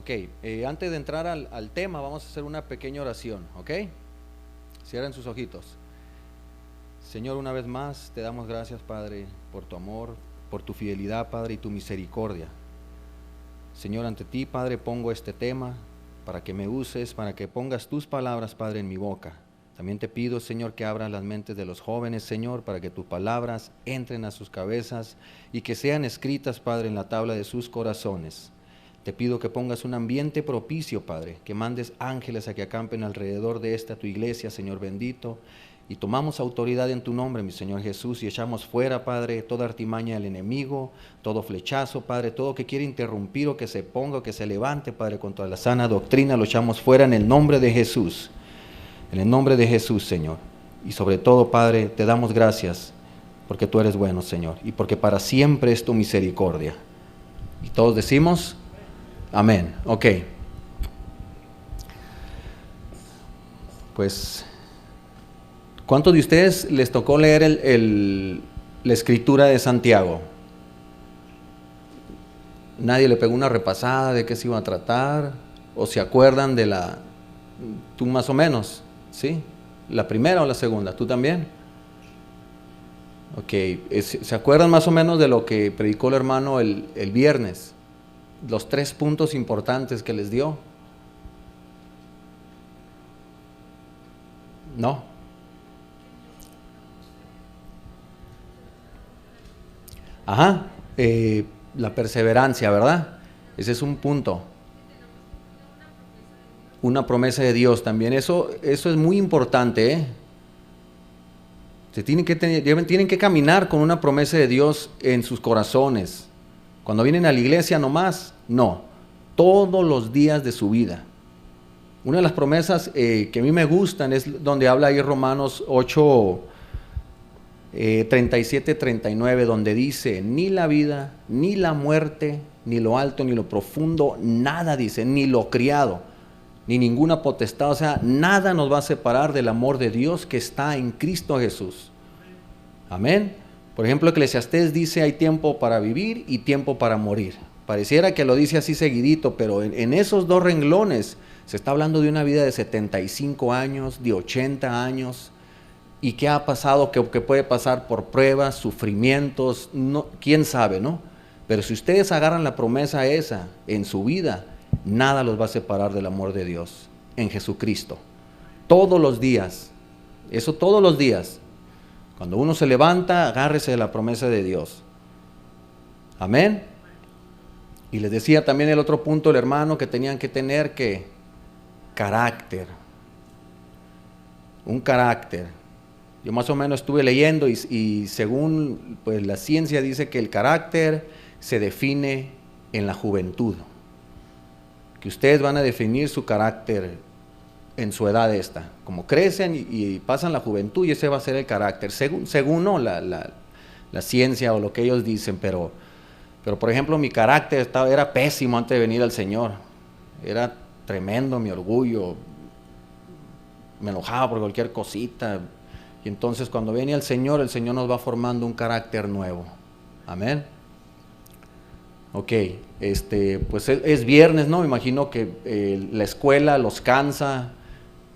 Ok, antes de entrar al tema, vamos a hacer una pequeña oración, ¿ok? Cierren sus ojitos. Señor, una vez más te damos gracias, Padre, por tu amor, por tu fidelidad, Padre, y tu misericordia. Señor, ante ti, Padre, pongo este tema para que me uses, para que pongas tus palabras, Padre, en mi boca. También te pido, Señor, que abras las mentes de los jóvenes, Señor, para que tus palabras entren a sus cabezas y que sean escritas, Padre, en la tabla de sus corazones. Te pido que pongas un ambiente propicio, Padre, que mandes ángeles a que acampen alrededor de esta tu iglesia, Señor bendito, y tomamos autoridad en tu nombre, mi Señor Jesús, y echamos fuera, Padre, toda artimaña del enemigo, todo flechazo, Padre, todo que quiere interrumpir o que se ponga o que se levante, Padre, contra la sana doctrina, lo echamos fuera en el nombre de Jesús, en el nombre de Jesús, Señor. Y sobre todo, Padre, te damos gracias porque tú eres bueno, Señor, y porque para siempre es tu misericordia. Y todos decimos... Amén. Ok. Pues, ¿cuántos de ustedes les tocó leer la escritura de Santiago? ¿Nadie le pegó una repasada de qué se iba a tratar? ¿O se acuerdan de tú más o menos? ¿Sí? ¿La primera o la segunda? ¿Tú también? Ok. ¿Se acuerdan más o menos de lo que predicó el hermano el viernes? Los 3 puntos importantes que les dio. No. Ajá. La perseverancia, ¿verdad? Ese es un punto. Una promesa de Dios también. Eso es muy importante, ¿eh? Tienen que caminar con una promesa de Dios en sus corazones. Cuando vienen a la iglesia nomás, no, todos los días de su vida. Una de las promesas que a mí me gustan es donde habla ahí Romanos 8, 37, 39, donde dice, ni la vida, ni la muerte, ni lo alto, ni lo profundo, nada dice, ni lo criado, ni ninguna potestad, o sea, nada nos va a separar del amor de Dios que está en Cristo Jesús. Amén. Por ejemplo, Eclesiastés dice hay tiempo para vivir y tiempo para morir. Pareciera que lo dice así seguidito, pero en esos 2 renglones se está hablando de una vida de 75 años, de 80 años. ¿Y qué ha pasado? Que puede pasar por pruebas, sufrimientos, no, quién sabe, ¿no? Pero si ustedes agarran la promesa esa en su vida, nada los va a separar del amor de Dios en Jesucristo. Todos los días, eso todos los días. Cuando uno se levanta, agárrese de la promesa de Dios. Amén. Y les decía también el otro punto, el hermano, que tenían que tener carácter. Un carácter. Yo más o menos estuve leyendo y según pues, la ciencia dice que el carácter se define en la juventud. Que ustedes van a definir su carácter en su edad esta, como crecen y pasan la juventud y ese va a ser el carácter, según no la ciencia o lo que ellos dicen, pero por ejemplo mi carácter era pésimo antes de venir al Señor, era tremendo mi orgullo, me enojaba por cualquier cosita, y entonces cuando viene el Señor nos va formando un carácter nuevo, amén. Ok, pues es viernes, ¿no? Me imagino que la escuela los cansa,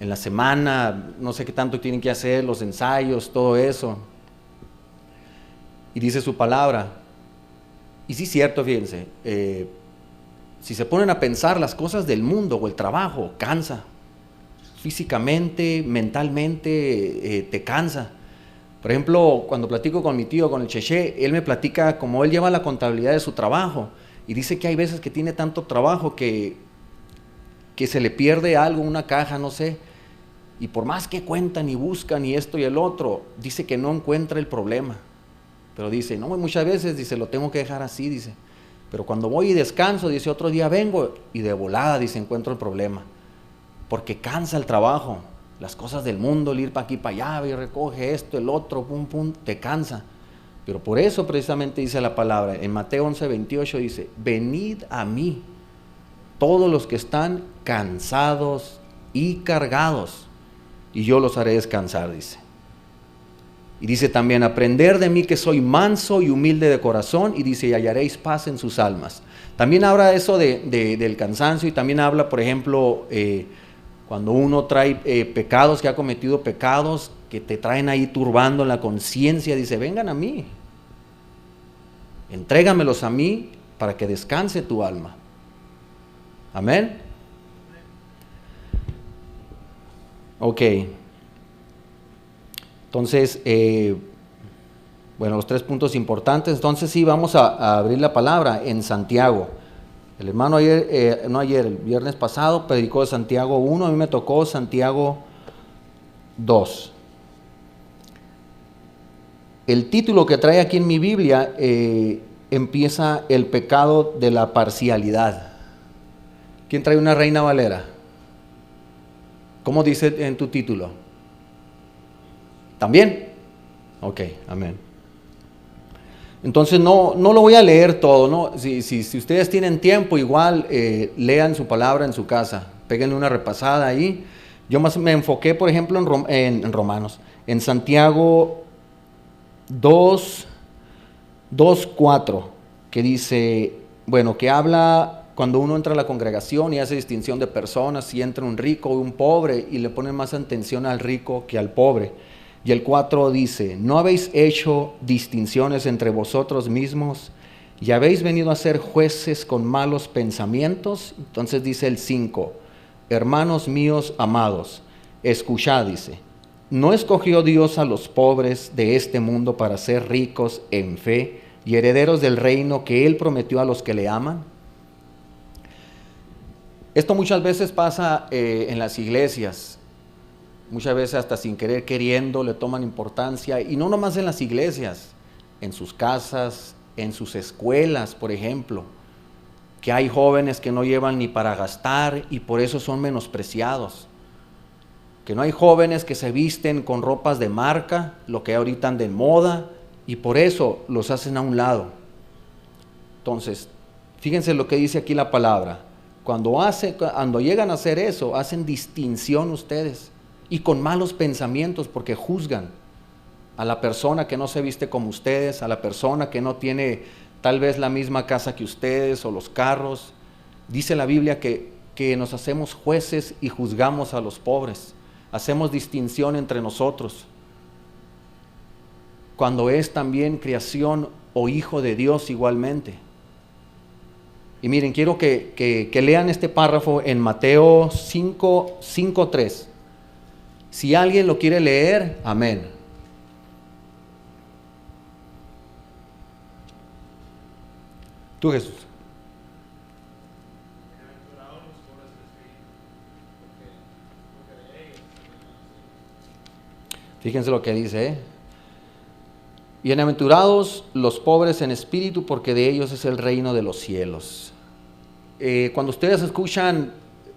en la semana, no sé qué tanto tienen que hacer, los ensayos, todo eso. Y dice su palabra, y sí es cierto, fíjense, si se ponen a pensar las cosas del mundo o el trabajo, cansa. Físicamente, mentalmente, te cansa. Por ejemplo, cuando platico con mi tío, con el Cheche, él me platica cómo él lleva la contabilidad de su trabajo y dice que hay veces que tiene tanto trabajo que se le pierde algo, una caja, no sé, y por más que cuentan y buscan y esto y el otro, dice que no encuentra el problema, pero dice, no, muchas veces, dice, lo tengo que dejar así, dice, pero cuando voy y descanso, dice, otro día vengo y de volada, dice, encuentro el problema, porque cansa el trabajo, las cosas del mundo, el ir para aquí, para allá, y recoge esto, el otro, pum, pum, te cansa. Pero por eso precisamente dice la palabra, en Mateo 11, 28 dice, venid a mí, todos los que están cansados y cargados, y yo los haré descansar, dice. Y dice también, aprender de mí que soy manso y humilde de corazón, y dice, y hallaréis paz en sus almas. También habla eso del cansancio, y también habla, por ejemplo, cuando uno trae pecados, que ha cometido pecados, que te traen ahí turbando la conciencia, dice, vengan a mí, entrégamelos a mí para que descanse tu alma. Amén. Ok. Entonces, bueno, los 3 puntos importantes. Entonces sí, vamos a abrir la palabra en Santiago. El hermano el viernes pasado predicó de Santiago 1, a mí me tocó Santiago 2. El título que trae aquí en mi Biblia empieza el pecado de la parcialidad. ¿Quién trae una Reina Valera? ¿Cómo dice en tu título? ¿También? Ok, amén. Entonces no lo voy a leer todo, ¿no? Si ustedes tienen tiempo, igual lean su palabra en su casa, péguenle una repasada ahí. Yo más me enfoqué, por ejemplo, en Romanos, en Santiago 2:4, que dice, bueno, que habla cuando uno entra a la congregación y hace distinción de personas, si entra un rico o un pobre, y le ponen más atención al rico que al pobre. Y el 4 dice, ¿no habéis hecho distinciones entre vosotros mismos y habéis venido a ser jueces con malos pensamientos? Entonces dice el 5, hermanos míos amados, escuchad, dice, ¿no escogió Dios a los pobres de este mundo para ser ricos en fe y herederos del reino que Él prometió a los que le aman? Esto muchas veces pasa en las iglesias. Muchas veces hasta sin querer queriendo le toman importancia, y no nomás en las iglesias, en sus casas, en sus escuelas, por ejemplo, que hay jóvenes que no llevan ni para gastar y por eso son menospreciados. Que no hay jóvenes que se visten con ropas de marca, lo que ahorita anda de moda, y por eso los hacen a un lado. Entonces, fíjense lo que dice aquí la palabra. Cuando llegan a hacer eso, hacen distinción ustedes. Y con malos pensamientos, porque juzgan a la persona que no se viste como ustedes, a la persona que no tiene tal vez la misma casa que ustedes o los carros. Dice la Biblia que nos hacemos jueces y juzgamos a los pobres, hacemos distinción entre nosotros, cuando es también creación o hijo de Dios igualmente. Y miren, quiero que lean este párrafo en Mateo 5:3. Si alguien lo quiere leer, amén. Tú, Jesús. Fíjense lo que dice, Bienaventurados los pobres en espíritu, porque de ellos es el reino de los cielos. Cuando ustedes escuchan,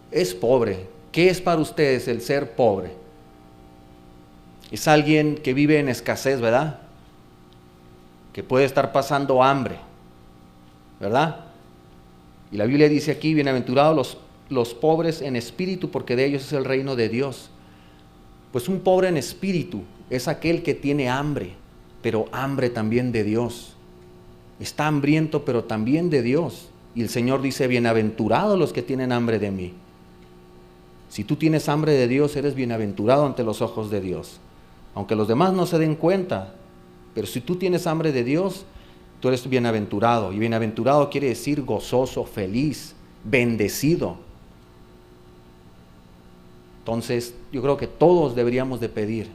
es pobre, ¿qué es para ustedes el ser pobre? Es alguien que vive en escasez, ¿verdad? Que puede estar pasando hambre, ¿verdad? Y la Biblia dice aquí, bienaventurados los pobres en espíritu, porque de ellos es el reino de Dios. Pues un pobre en espíritu es aquel que tiene hambre, pero hambre también de Dios. Está hambriento, pero también de Dios. Y el Señor dice, bienaventurados los que tienen hambre de mí. Si tú tienes hambre de Dios, eres bienaventurado ante los ojos de Dios. Aunque los demás no se den cuenta, pero si tú tienes hambre de Dios, tú eres bienaventurado. Y bienaventurado quiere decir gozoso, feliz, bendecido. Entonces, yo creo que todos deberíamos de pedir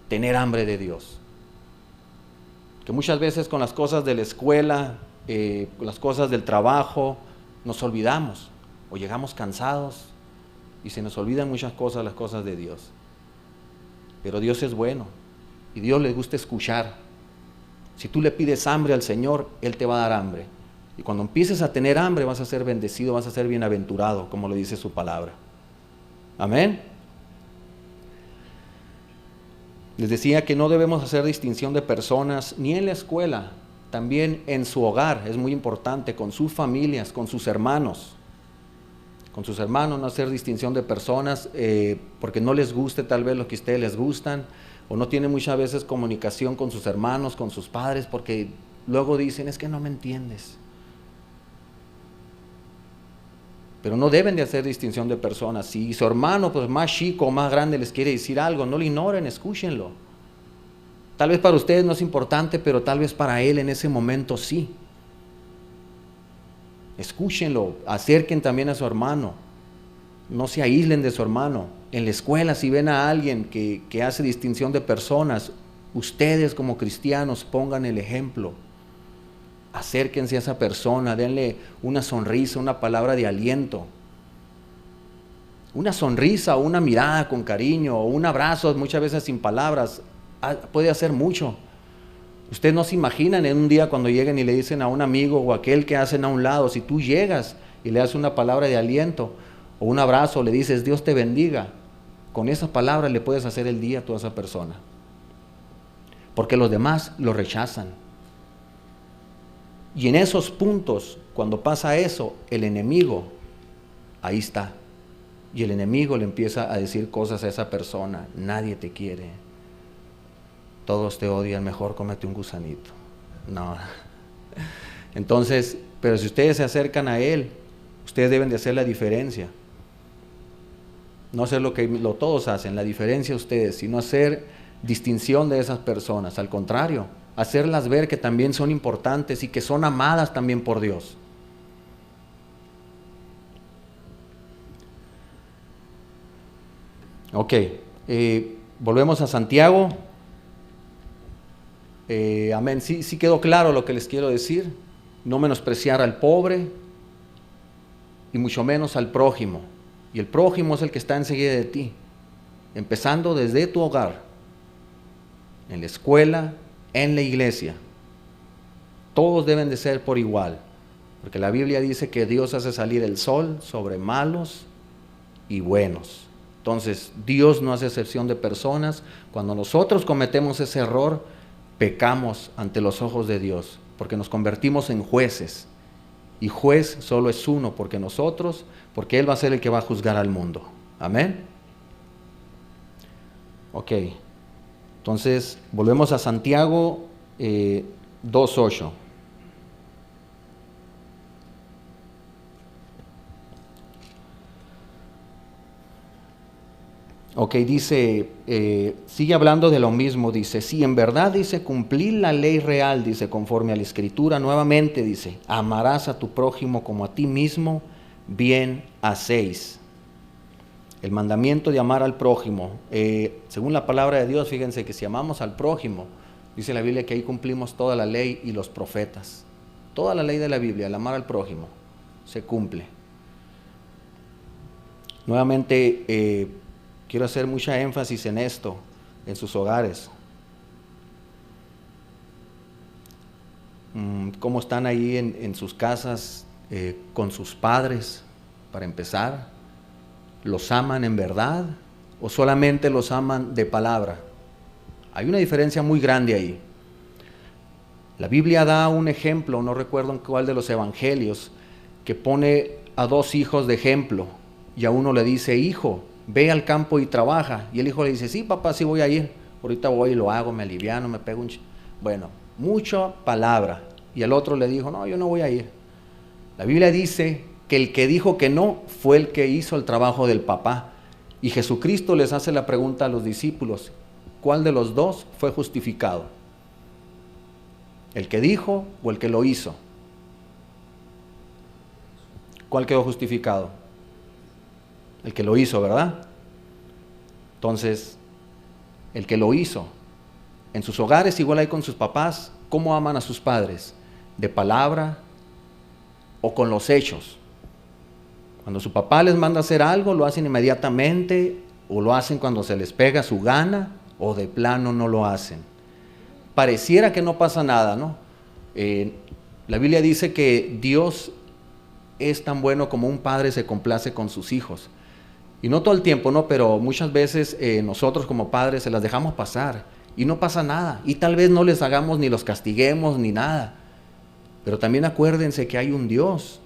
tener hambre de Dios. Que muchas veces con las cosas de la escuela, con las cosas del trabajo, nos olvidamos o llegamos cansados y se nos olvidan muchas cosas, las cosas de Dios. Pero Dios es bueno y Dios le gusta escuchar. Si tú le pides hambre al Señor, Él te va a dar hambre. Y cuando empieces a tener hambre, vas a ser bendecido, vas a ser bienaventurado, como lo dice su palabra. Amén. Les decía que no debemos hacer distinción de personas ni en la escuela, también en su hogar, es muy importante, con sus familias, con sus hermanos. con sus hermanos, no hacer distinción de personas, porque no les guste tal vez lo que a ustedes les gustan, o no tienen muchas veces comunicación con sus hermanos, con sus padres, porque luego dicen, es que no me entiendes. Pero no deben de hacer distinción de personas. Si su hermano, pues más chico o más grande, les quiere decir algo, no lo ignoren, escúchenlo. Tal vez para ustedes no es importante, pero tal vez para él en ese momento sí. Escúchenlo, acerquen también a su hermano. No se aíslen de su hermano. En la escuela, si ven a alguien que hace distinción de personas, ustedes como cristianos pongan el ejemplo. Acérquense a esa persona, denle una sonrisa, una palabra de aliento. Una sonrisa o una mirada con cariño o un abrazo, muchas veces sin palabras, puede hacer mucho. Ustedes no se imaginan en un día cuando lleguen y le dicen a un amigo o aquel que hacen a un lado, si tú llegas y le das una palabra de aliento o un abrazo, le dices Dios te bendiga, con esas palabras le puedes hacer el día a toda esa persona. Porque los demás lo rechazan. Y en esos puntos, cuando pasa eso, el enemigo, ahí está. Y el enemigo le empieza a decir cosas a esa persona. Nadie te quiere. Todos te odian, mejor cómete un gusanito. No. Entonces, pero si ustedes se acercan a él, ustedes deben de hacer la diferencia. No hacer lo que todos hacen, la diferencia ustedes, sino hacer distinción de esas personas. Al contrario, hacerlas ver que también son importantes y que son amadas también por Dios. Ok, volvemos a Santiago. Amén, sí quedó claro lo que les quiero decir. No menospreciar al pobre y mucho menos al prójimo. Y el prójimo es el que está enseguida de ti, empezando desde tu hogar, en la escuela, en la iglesia. Todos deben de ser por igual, porque la Biblia dice que Dios hace salir el sol sobre malos y buenos. Entonces, Dios no hace excepción de personas. Cuando nosotros cometemos ese error, pecamos ante los ojos de Dios, porque nos convertimos en jueces. Y juez solo es uno, porque Él va a ser el que va a juzgar al mundo. Amén. Ok. Entonces, volvemos a Santiago 2:8. Ok, dice, sigue hablando de lo mismo, dice, si en verdad, dice, cumplir la ley real, dice, conforme a la Escritura, nuevamente, dice, amarás a tu prójimo como a ti mismo, bien hacéis. El mandamiento de amar al prójimo, según la palabra de Dios, fíjense que si amamos al prójimo, dice la Biblia que ahí cumplimos toda la ley y los profetas. Toda la ley de la Biblia, el amar al prójimo, se cumple. Nuevamente, quiero hacer mucha énfasis en esto, en sus hogares. ¿Cómo están ahí en sus casas con sus padres, para empezar? ¿Los aman en verdad o solamente los aman de palabra? Hay una diferencia muy grande ahí. La Biblia da un ejemplo, no recuerdo en cuál de los evangelios, que pone a dos hijos de ejemplo y a uno le dice, hijo, ve al campo y trabaja. Y el hijo le dice, sí papá, sí voy a ir, ahorita voy y lo hago, me aliviano, me pego bueno, mucha palabra. Y al otro le dijo, no, yo no voy a ir. La Biblia dice que el que dijo que no fue el que hizo el trabajo del papá. Y Jesucristo les hace la pregunta a los discípulos, ¿cuál de los dos fue justificado? ¿El que dijo o el que lo hizo? ¿Cuál quedó justificado? El que lo hizo, ¿verdad? Entonces, el que lo hizo. En sus hogares, igual hay con sus papás, ¿cómo aman a sus padres? ¿De palabra o con los hechos? Cuando su papá les manda a hacer algo, lo hacen inmediatamente, o lo hacen cuando se les pega su gana, o de plano no lo hacen. Pareciera que no pasa nada, ¿no? La Biblia dice que Dios es tan bueno como un padre se complace con sus hijos. Y no todo el tiempo, ¿no? Pero muchas veces nosotros como padres se las dejamos pasar y no pasa nada. Y tal vez no les hagamos ni los castiguemos ni nada. Pero también acuérdense que hay un Dios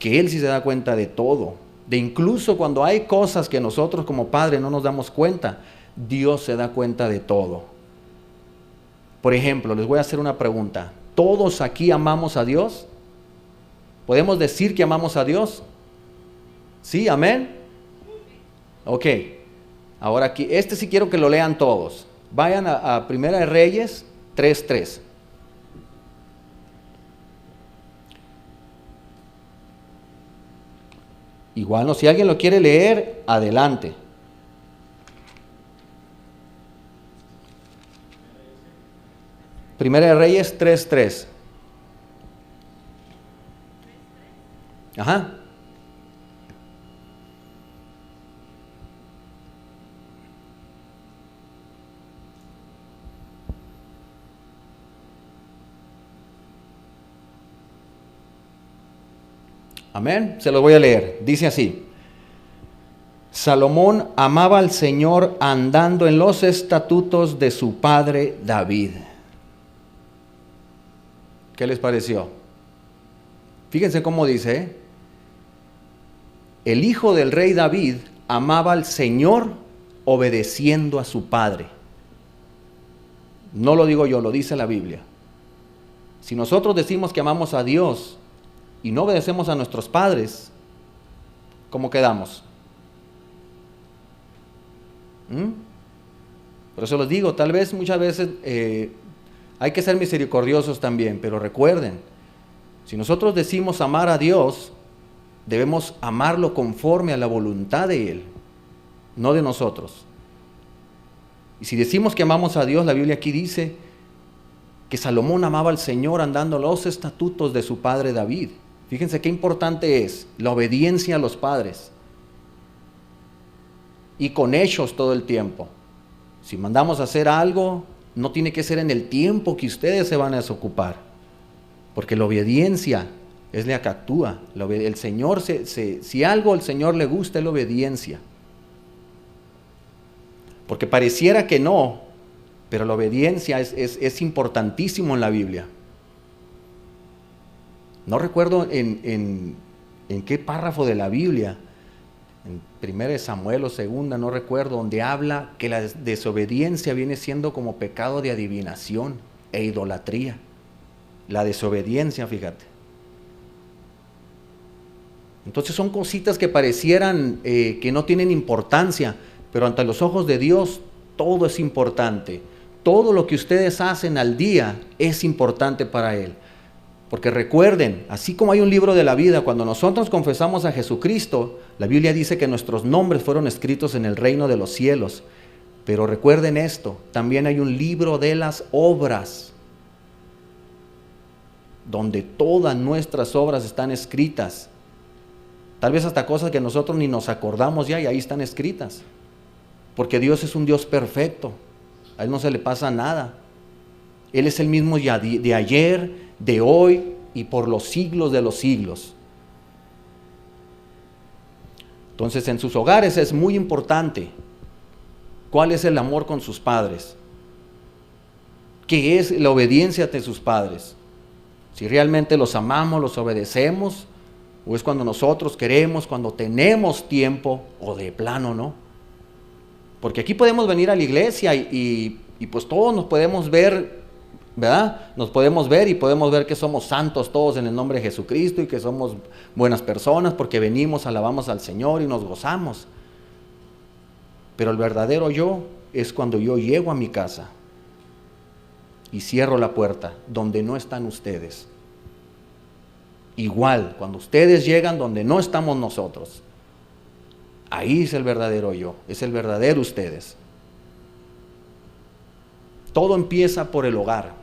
que Él sí se da cuenta de todo. De incluso cuando hay cosas que nosotros como padres no nos damos cuenta, Dios se da cuenta de todo. Por ejemplo, les voy a hacer una pregunta. ¿Todos aquí amamos a Dios? ¿Podemos decir que amamos a Dios? ¿Sí? ¿Amén? Ok. Ahora aquí, este sí quiero que lo lean todos. Vayan a Primera de Reyes 3:3. Igual no, si alguien lo quiere leer, adelante. Primera de Reyes 3:3. Ajá. Amén. Se lo voy a leer. Dice así: Salomón amaba al Señor andando en los estatutos de su padre David. ¿Qué les pareció? Fíjense cómo dice, ¿eh? El hijo del rey David amaba al Señor obedeciendo a su padre. No lo digo yo, lo dice la Biblia. Si nosotros decimos que amamos a Dios y no obedecemos a nuestros padres, ¿cómo quedamos? Por eso les digo, tal vez muchas veces hay que ser misericordiosos también, pero recuerden, si nosotros decimos amar a Dios, debemos amarlo conforme a la voluntad de Él, no de nosotros. Y si decimos que amamos a Dios, la Biblia aquí dice que Salomón amaba al Señor andando los estatutos de su padre David. Fíjense qué importante es la obediencia a los padres. Y con hechos todo el tiempo. Si mandamos a hacer algo, no tiene que ser en el tiempo que ustedes se van a desocupar. Porque la obediencia es la que actúa. El Señor, si algo al Señor le gusta, es la obediencia. Porque pareciera que no, pero la obediencia es importantísimo en la Biblia. No recuerdo en qué párrafo de la Biblia, en 1 Samuel o 2, no recuerdo, donde habla que la desobediencia viene siendo como pecado de adivinación e idolatría. La desobediencia, fíjate. Entonces son cositas que parecieran que no tienen importancia, pero ante los ojos de Dios todo es importante. Todo lo que ustedes hacen al día es importante para Él. Porque recuerden, así como hay un libro de la vida, cuando nosotros confesamos a Jesucristo, la Biblia dice que nuestros nombres fueron escritos en el reino de los cielos. Pero recuerden esto, también hay un libro de las obras, donde todas nuestras obras están escritas. Tal vez hasta cosas que nosotros ni nos acordamos ya, y ahí están escritas. Porque Dios es un Dios perfecto, a Él no se le pasa nada. Él es el mismo de ayer, de hoy y por los siglos de los siglos. Entonces en sus hogares es muy importante cuál es el amor con sus padres, qué es la obediencia ante sus padres, si realmente los amamos, los obedecemos, o es cuando nosotros queremos, cuando tenemos tiempo, o de plano no. Porque aquí podemos venir a la iglesia y pues todos nos podemos ver, ¿verdad? Nos podemos ver y podemos ver que somos santos todos en el nombre de Jesucristo y que somos buenas personas porque venimos, alabamos al Señor y nos gozamos. Pero el verdadero yo es cuando yo llego a mi casa y cierro la puerta donde no están ustedes. Igual, cuando ustedes llegan donde no estamos nosotros, ahí es el verdadero yo, es el verdadero ustedes. Todo empieza por el hogar.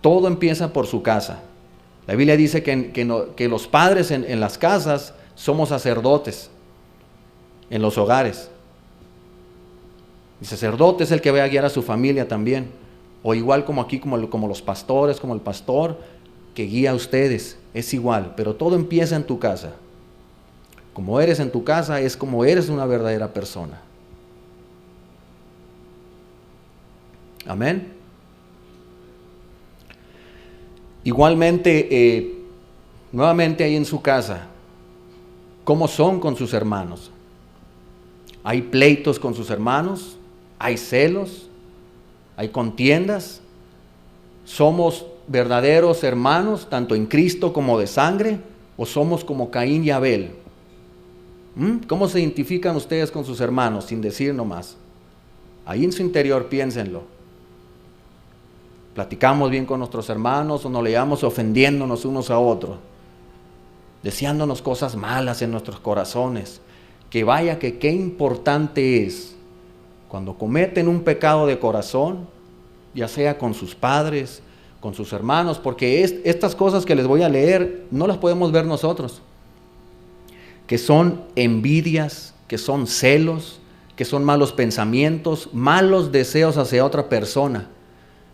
Todo empieza por su casa. La Biblia dice que los padres en las casas somos sacerdotes, en los hogares. El sacerdote es el que va a guiar a su familia también. O igual como aquí, como los pastores, como el pastor que guía a ustedes. Es igual, pero todo empieza en tu casa. Como eres en tu casa es como eres una verdadera persona. Amén. Igualmente, nuevamente ahí en su casa, ¿cómo son con sus hermanos? ¿Hay pleitos con sus hermanos? ¿Hay celos? ¿Hay contiendas? ¿Somos verdaderos hermanos, tanto en Cristo como de sangre? ¿O somos como Caín y Abel? ¿Cómo se identifican ustedes con sus hermanos, sin decir nomás? Ahí en su interior piénsenlo. ¿Platicamos bien con nuestros hermanos o nos le llevamos ofendiéndonos unos a otros? Deseándonos cosas malas en nuestros corazones. Que vaya que qué importante es cuando cometen un pecado de corazón, ya sea con sus padres, con sus hermanos, porque estas cosas que les voy a leer no las podemos ver nosotros, que son envidias, que son celos, que son malos pensamientos, malos deseos hacia otra persona.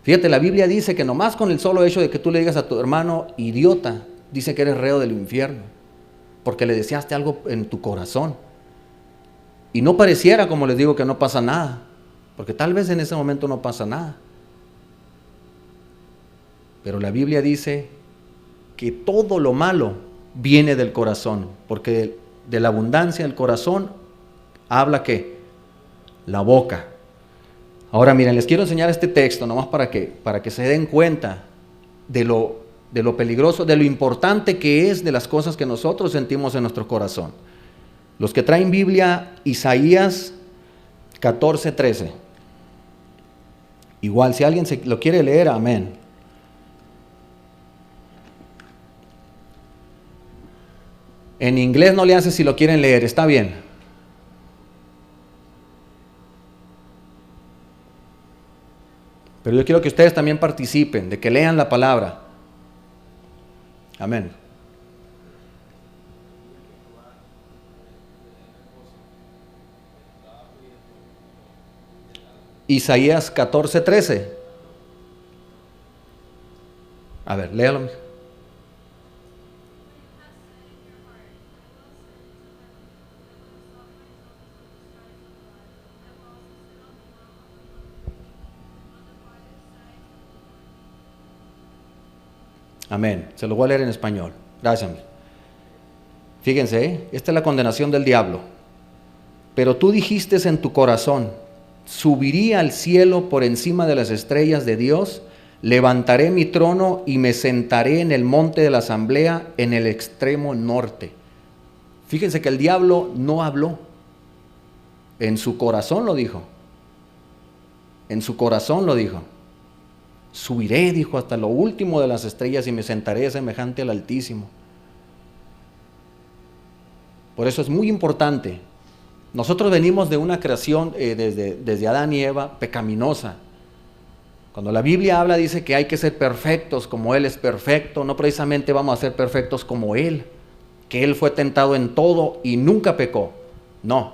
Fíjate, la Biblia dice que nomás con el solo hecho de que tú le digas a tu hermano idiota, dice que eres reo del infierno, porque le deseaste algo en tu corazón. Y no pareciera, como les digo, que no pasa nada, porque tal vez en ese momento no pasa nada. Pero la Biblia dice que todo lo malo viene del corazón, porque de la abundancia del corazón habla ¿qué? La boca. Ahora miren, les quiero enseñar este texto nomás para que se den cuenta de lo peligroso, de lo importante que es de las cosas que nosotros sentimos en nuestro corazón. Los que traen Biblia, Isaías 14:13. Igual, si alguien lo quiere leer, amén. En inglés no le hace si lo quieren leer, está bien. Pero yo quiero que ustedes también participen, de que lean la palabra. Amén. Isaías 14:13. A ver, léalo. Amén. Se lo voy a leer en español. Gracias. Fíjense, esta es la condenación del diablo. Pero tú dijiste en tu corazón, subiría al cielo por encima de las estrellas de Dios, levantaré mi trono y me sentaré en el monte de la asamblea en el extremo norte. Fíjense que el diablo no habló. En su corazón lo dijo. En su corazón lo dijo. Subiré, dijo, hasta lo último de las estrellas y me sentaré semejante al Altísimo. Por eso es muy importante. Nosotros venimos de una creación desde Adán y Eva pecaminosa. Cuando la Biblia habla, dice que hay que ser perfectos como Él es perfecto. No precisamente vamos a ser perfectos como Él, que Él fue tentado en todo y nunca pecó. No.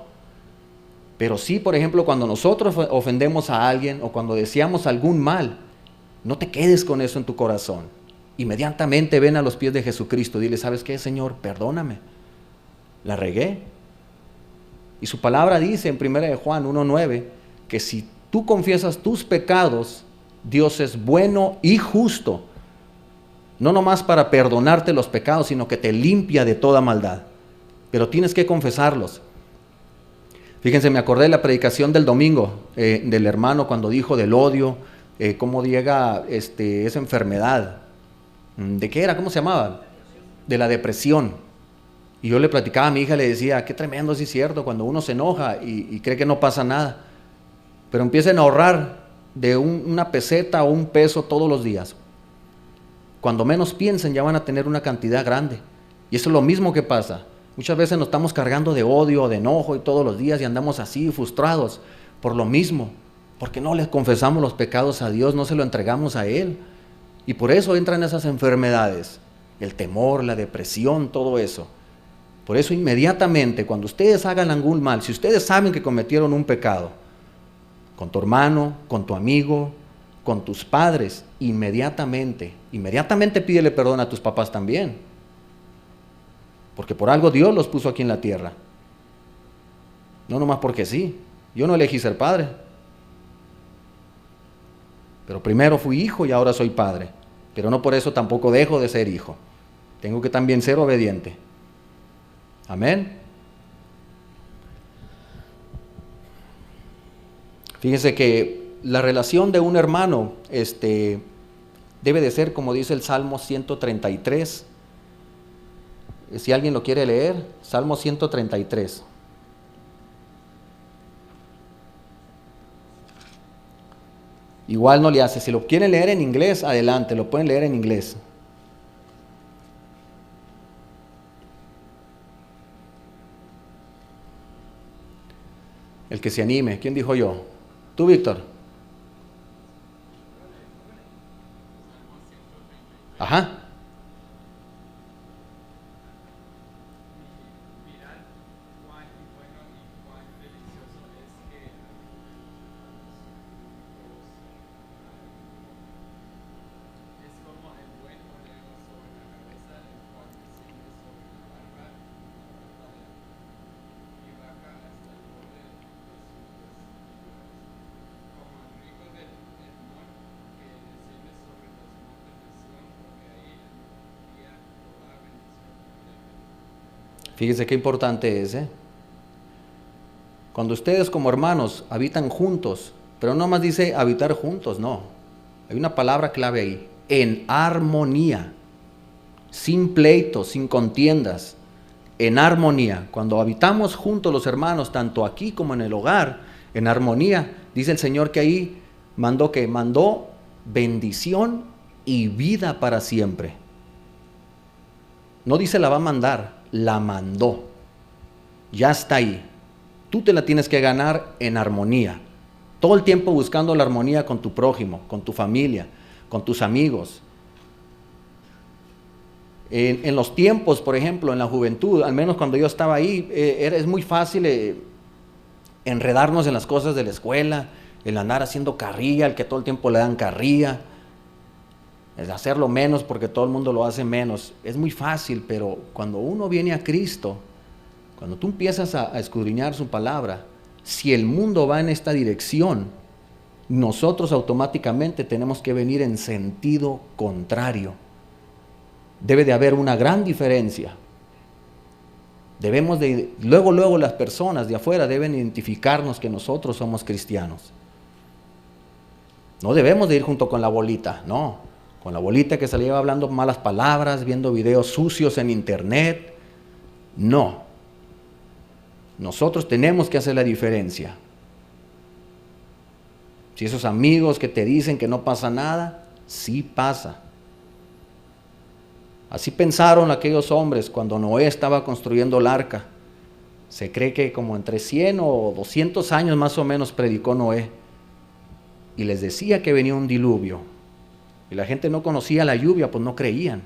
Pero sí, por ejemplo, cuando nosotros ofendemos a alguien o cuando deseamos algún mal, no te quedes con eso en tu corazón. Inmediatamente ven a los pies de Jesucristo. Dile, ¿sabes qué, Señor? Perdóname. La regué. Y su palabra dice en 1 de Juan 1:9 que si tú confiesas tus pecados, Dios es bueno y justo. No nomás para perdonarte los pecados, sino que te limpia de toda maldad. Pero tienes que confesarlos. Fíjense, me acordé de la predicación del domingo del hermano cuando dijo del odio. Cómo llega esa enfermedad. ¿De qué era? ¿Cómo se llamaba? De la depresión. Y yo le platicaba a mi hija, le decía, qué tremendo, sí es cierto, cuando uno se enoja y cree que no pasa nada, pero empiecen a ahorrar de una peseta o un peso todos los días. Cuando menos piensen ya van a tener una cantidad grande. Y eso es lo mismo que pasa. Muchas veces nos estamos cargando de odio, de enojo y todos los días y andamos así frustrados por lo mismo. Porque no les confesamos los pecados a Dios, no se lo entregamos a Él. Y por eso entran esas enfermedades, el temor, la depresión, todo eso. Por eso inmediatamente, cuando ustedes hagan algún mal, si ustedes saben que cometieron un pecado, con tu hermano, con tu amigo, con tus padres, inmediatamente pídele perdón a tus papás también. Porque por algo Dios los puso aquí en la tierra. No nomás porque sí. Yo no elegí ser padre. Pero primero fui hijo y ahora soy padre. Pero no por eso tampoco dejo de ser hijo. Tengo que también ser obediente. Amén. Fíjese que la relación de un hermano debe de ser, como dice el Salmo 133. Si alguien lo quiere leer, Salmo 133. Igual no le hace. Si lo quieren leer en inglés, adelante, lo pueden leer en inglés. El que se anime. ¿Quién dijo yo? ¿Tú, Víctor? Ajá. Fíjese qué importante es, ¿eh? Cuando ustedes como hermanos habitan juntos, pero no más dice habitar juntos, no. Hay una palabra clave ahí, en armonía, sin pleitos, sin contiendas, en armonía. Cuando habitamos juntos los hermanos, tanto aquí como en el hogar, en armonía, dice el Señor que ahí mandó bendición y vida para siempre. No dice la va a mandar, la mandó. Ya está ahí. Tú te la tienes que ganar en armonía. Todo el tiempo buscando la armonía con tu prójimo, con tu familia, con tus amigos. En los tiempos, por ejemplo, en la juventud, al menos cuando yo estaba ahí, es muy fácil enredarnos en las cosas de la escuela, el andar haciendo carrilla, el que todo el tiempo le dan carrilla, el hacerlo menos porque todo el mundo lo hace menos. Es muy fácil, pero cuando uno viene a Cristo, cuando tú empiezas a escudriñar su palabra, si el mundo va en esta dirección, nosotros automáticamente tenemos que venir en sentido contrario. Debe de haber una gran diferencia. Luego las personas de afuera deben identificarnos que nosotros somos cristianos. No debemos de ir junto con la bolita, no. Con la bolita que se le lleva hablando malas palabras, viendo videos sucios en internet. No. Nosotros tenemos que hacer la diferencia. Si esos amigos que te dicen que no pasa nada, sí pasa. Así pensaron aquellos hombres cuando Noé estaba construyendo el arca. Se cree que como entre 100 o 200 años más o menos predicó Noé. Y les decía que venía un diluvio. Y la gente no conocía la lluvia, pues no creían.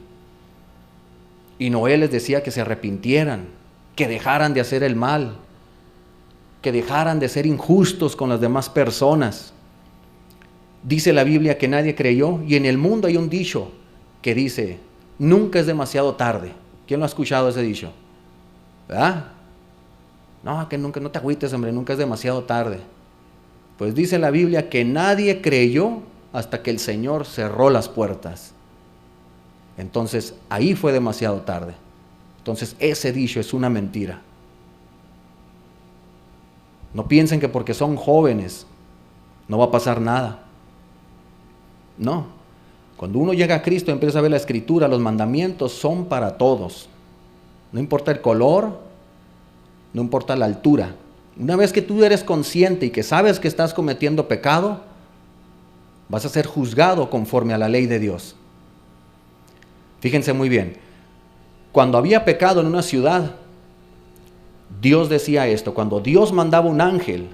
Y Noé les decía que se arrepintieran, que dejaran de hacer el mal, que dejaran de ser injustos con las demás personas. Dice la Biblia que nadie creyó, y en el mundo hay un dicho que dice, nunca es demasiado tarde. ¿Quién lo ha escuchado ese dicho? ¿Verdad? No, que nunca, no te agüites, hombre, nunca es demasiado tarde. Pues dice la Biblia que nadie creyó hasta que el Señor cerró las puertas. Entonces, ahí fue demasiado tarde. Entonces, ese dicho es una mentira. No piensen que porque son jóvenes no va a pasar nada. No. Cuando uno llega a Cristo y empieza a ver la Escritura, los mandamientos son para todos. No importa el color, no importa la altura. Una vez que tú eres consciente y que sabes que estás cometiendo pecado, vas a ser juzgado conforme a la ley de Dios. Fíjense muy bien. Cuando había pecado en una ciudad, Dios decía esto. Cuando Dios mandaba un ángel,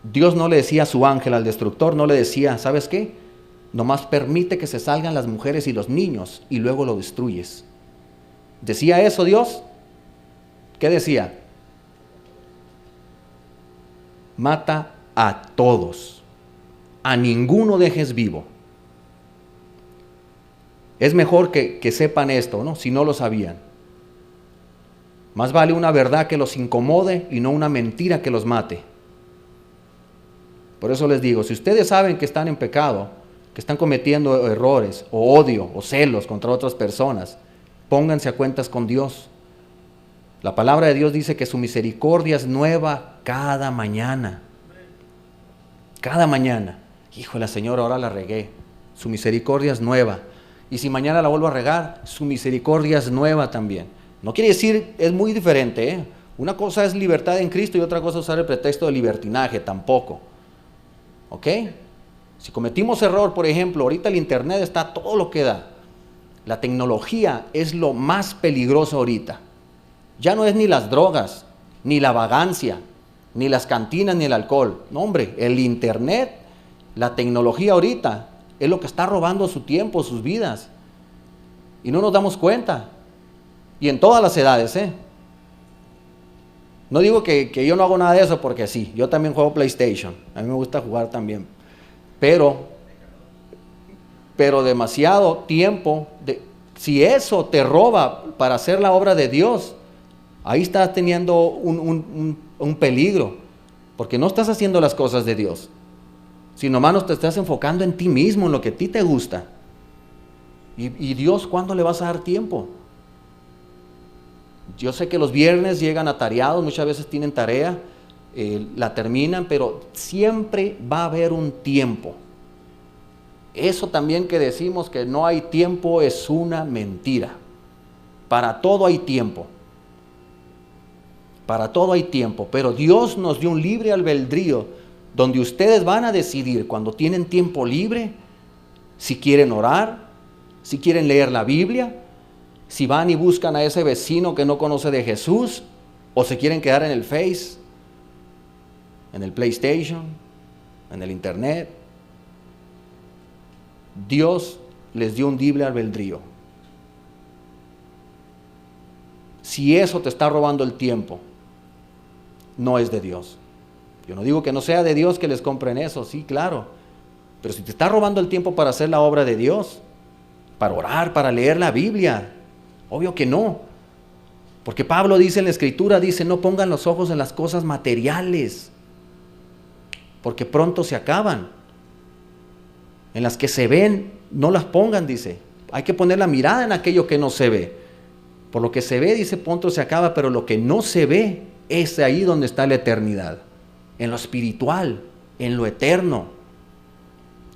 Dios no le decía a su ángel, al destructor, no le decía, ¿sabes qué? Nomás permite que se salgan las mujeres y los niños y luego lo destruyes. ¿Decía eso Dios? ¿Qué decía? Mata a todos. A ninguno dejes vivo. Es mejor que sepan esto, ¿no? Si no lo sabían. Más vale una verdad que los incomode y no una mentira que los mate. Por eso les digo, si ustedes saben que están en pecado, que están cometiendo errores, o odio, o celos contra otras personas, pónganse a cuentas con Dios. La palabra de Dios dice que su misericordia es nueva cada mañana. Cada mañana. Híjole, Señor, ahora la regué. Su misericordia es nueva. Y si mañana la vuelvo a regar, su misericordia es nueva también. No quiere decir, es muy diferente, ¿eh? Una cosa es libertad en Cristo y otra cosa es usar el pretexto de libertinaje, tampoco. ¿Ok? Si cometimos error, por ejemplo, ahorita el internet está todo lo que da. La tecnología es lo más peligroso ahorita. Ya no es ni las drogas, ni la vagancia, ni las cantinas, ni el alcohol. No, hombre, el internet, la tecnología ahorita es lo que está robando su tiempo, sus vidas. Y no nos damos cuenta. Y en todas las edades, ¿eh? No digo que yo no hago nada de eso, porque sí, yo también juego PlayStation. A mí me gusta jugar también. Pero demasiado tiempo, si eso te roba para hacer la obra de Dios, ahí estás teniendo un peligro, porque no estás haciendo las cosas de Dios, sino más te estás enfocando en ti mismo, en lo que a ti te gusta. Y Dios, ¿cuándo le vas a dar tiempo? Yo sé que los viernes llegan atareados, muchas veces tienen tarea, la terminan, pero siempre va a haber un tiempo. Eso también que decimos que no hay tiempo es una mentira. Para todo hay tiempo. Para todo hay tiempo, pero Dios nos dio un libre albedrío donde ustedes van a decidir cuando tienen tiempo libre, si quieren orar, si quieren leer la Biblia, si van y buscan a ese vecino que no conoce de Jesús, o se quieren quedar en el Face, en el PlayStation, en el Internet. Dios les dio un libre albedrío. Si eso te está robando el tiempo, no es de Dios. Yo no digo que no sea de Dios que les compren eso, sí, claro. Pero si te está robando el tiempo para hacer la obra de Dios, para orar, para leer la Biblia, obvio que no. Porque Pablo dice en la Escritura, dice, no pongan los ojos en las cosas materiales, porque pronto se acaban. En las que se ven, no las pongan, dice. Hay que poner la mirada en aquello que no se ve. Por lo que se ve, dice, pronto se acaba, pero lo que no se ve, es ahí donde está la eternidad. En lo espiritual, en lo eterno.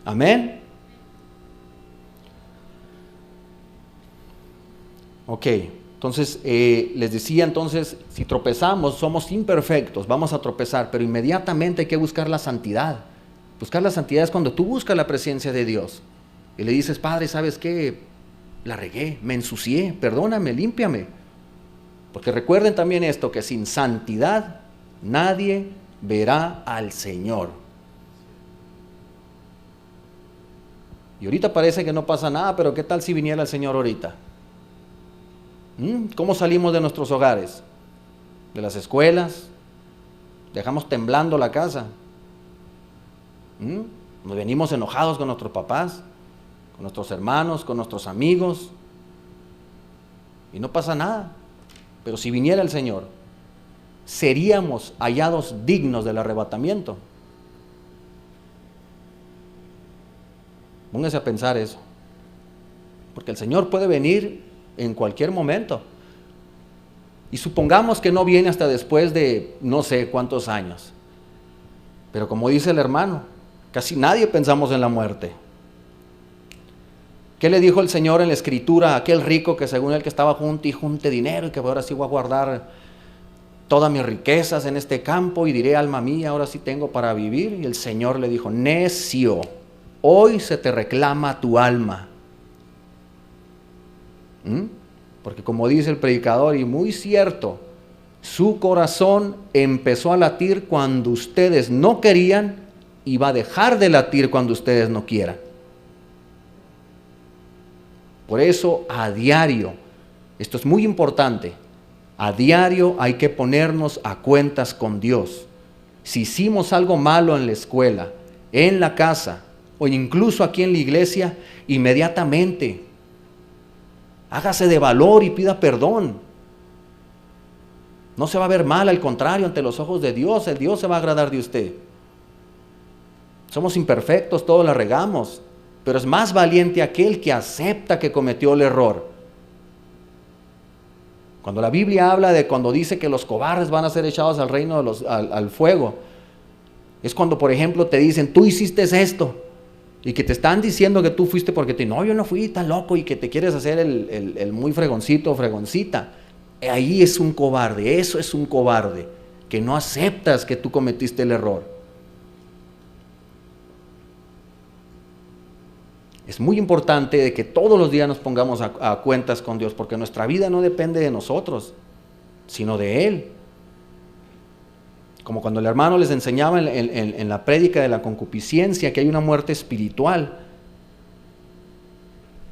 Amén. Ok, entonces les decía entonces, si tropezamos, somos imperfectos, vamos a tropezar, pero inmediatamente hay que buscar la santidad. Buscar la santidad es cuando tú buscas la presencia de Dios y le dices, Padre, ¿sabes qué? La regué, me ensucié, perdóname, límpiame. Porque recuerden también esto, que sin santidad nadie verá al Señor. Y ahorita parece que no pasa nada, pero ¿qué tal si viniera el Señor ahorita? ¿Cómo salimos de nuestros hogares? De las escuelas, dejamos temblando la casa. Nos venimos enojados con nuestros papás, con nuestros hermanos, con nuestros amigos, y no pasa nada. Pero si viniera el Señor, seríamos hallados dignos del arrebatamiento. Pónganse a pensar eso, porque el Señor puede venir en cualquier momento, y supongamos que no viene hasta después de no sé cuántos años, pero como dice el hermano, casi nadie pensamos en la muerte. ¿Qué le dijo el Señor en la Escritura a aquel rico que según él que estaba junte y junte dinero y que ahora sí voy a guardar todas mis riquezas en este campo y diré, alma mía, ahora sí tengo para vivir? Y el Señor le dijo, necio, hoy se te reclama tu alma. Porque como dice el predicador, y muy cierto, su corazón empezó a latir cuando ustedes no querían y va a dejar de latir cuando ustedes no quieran. Por eso a diario, esto es muy importante, a diario hay que ponernos a cuentas con Dios. Si hicimos algo malo en la escuela, en la casa o incluso aquí en la iglesia, inmediatamente hágase de valor y pida perdón. No se va a ver mal, al contrario, ante los ojos de Dios, el Dios se va a agradar de usted. Somos imperfectos, todos la regamos, pero es más valiente aquel que acepta que cometió el error Cuando la Biblia habla de cuando dice que los cobardes van a ser echados al reino al fuego, es cuando, por ejemplo, te dicen, tú hiciste esto, y que te están diciendo que tú fuiste porque no, yo no fui tan loco, y que te quieres hacer el muy fregoncito o fregoncita. Ahí es un cobarde, eso es un cobarde, que no aceptas que tú cometiste el error. Es muy importante de que todos los días nos pongamos a cuentas con Dios, porque nuestra vida no depende de nosotros, sino de Él. Como cuando el hermano les enseñaba en la prédica de la concupiscencia, que hay una muerte espiritual.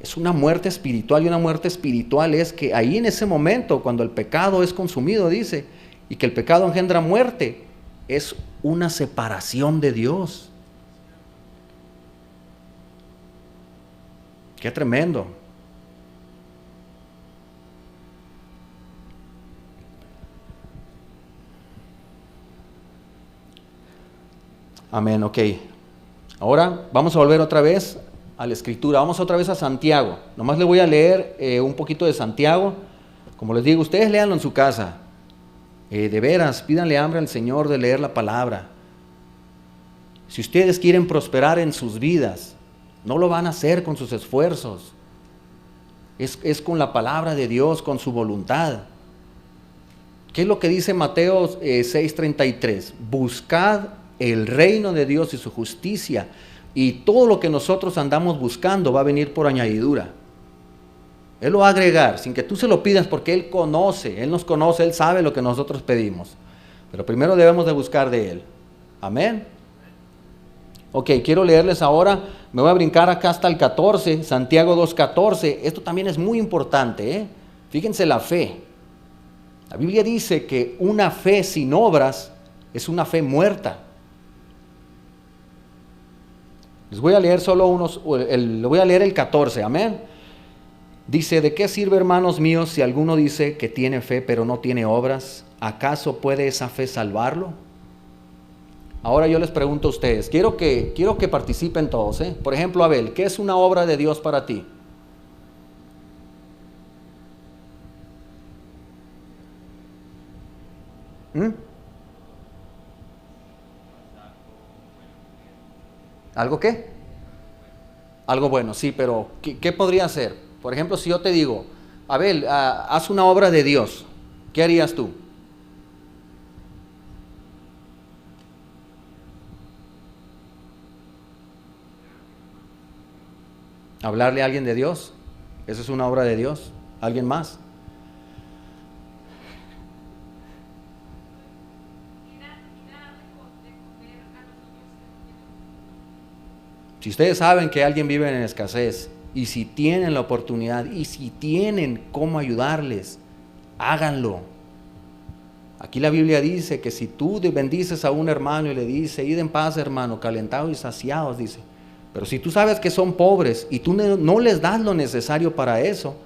Es una muerte espiritual, y una muerte espiritual es que ahí en ese momento, cuando el pecado es consumido, dice, y que el pecado engendra muerte, es una separación de Dios. Qué tremendo. Amén, ok. Ahora vamos a volver otra vez a la Escritura. Vamos otra vez a Santiago. Nomás le voy a leer un poquito de Santiago. Como les digo, ustedes léanlo en su casa. De veras, pídanle hambre al Señor de leer la palabra. Si ustedes quieren prosperar en sus vidas, no lo van a hacer con sus esfuerzos. Es con la palabra de Dios, con su voluntad. ¿Qué es lo que dice Mateo 6:33? Buscad el reino de Dios y su justicia, y todo lo que nosotros andamos buscando va a venir por añadidura. Él lo va a agregar, sin que tú se lo pidas, porque Él conoce, Él nos conoce, Él sabe lo que nosotros pedimos. Pero primero debemos de buscar de Él. Amén. Ok, quiero leerles ahora, me voy a brincar acá hasta el 14, Santiago 2:14. Esto también es muy importante, Fíjense la fe. La Biblia dice que una fe sin obras es una fe muerta. Les voy a leer le voy a leer el 14, amén. Dice, ¿de qué sirve, hermanos míos, si alguno dice que tiene fe pero no tiene obras? ¿Acaso puede esa fe salvarlo? Ahora yo les pregunto a ustedes, quiero que participen todos, Por ejemplo, Abel, ¿qué es una obra de Dios para ti? ¿Algo qué? Algo bueno, sí, pero ¿qué podría ser? Por ejemplo, si yo te digo, Abel, haz una obra de Dios, ¿qué harías tú? ¿Hablarle a alguien de Dios? ¿Eso es una obra de Dios? ¿Alguien más? Si ustedes saben que alguien vive en escasez, y si tienen la oportunidad, y si tienen cómo ayudarles, háganlo. Aquí la Biblia dice que si tú bendices a un hermano y le dice, id en paz, hermano, calentados y saciados, dice. Pero si tú sabes que son pobres y tú no les das lo necesario para eso,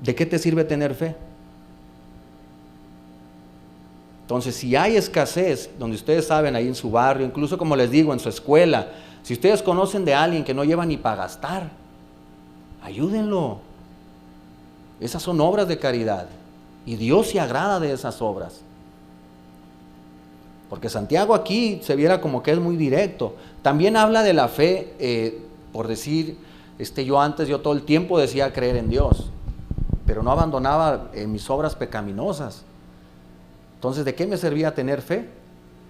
¿de qué te sirve tener fe? Entonces, si hay escasez, donde ustedes saben, ahí en su barrio, incluso como les digo, en su escuela, si ustedes conocen de alguien que no lleva ni para gastar, ayúdenlo. Esas son obras de caridad, y Dios se agrada de esas obras. Porque Santiago aquí se viera como que es muy directo. También habla de la fe, por decir, yo todo el tiempo decía creer en Dios, pero no abandonaba mis obras pecaminosas. Entonces, ¿de qué me servía tener fe?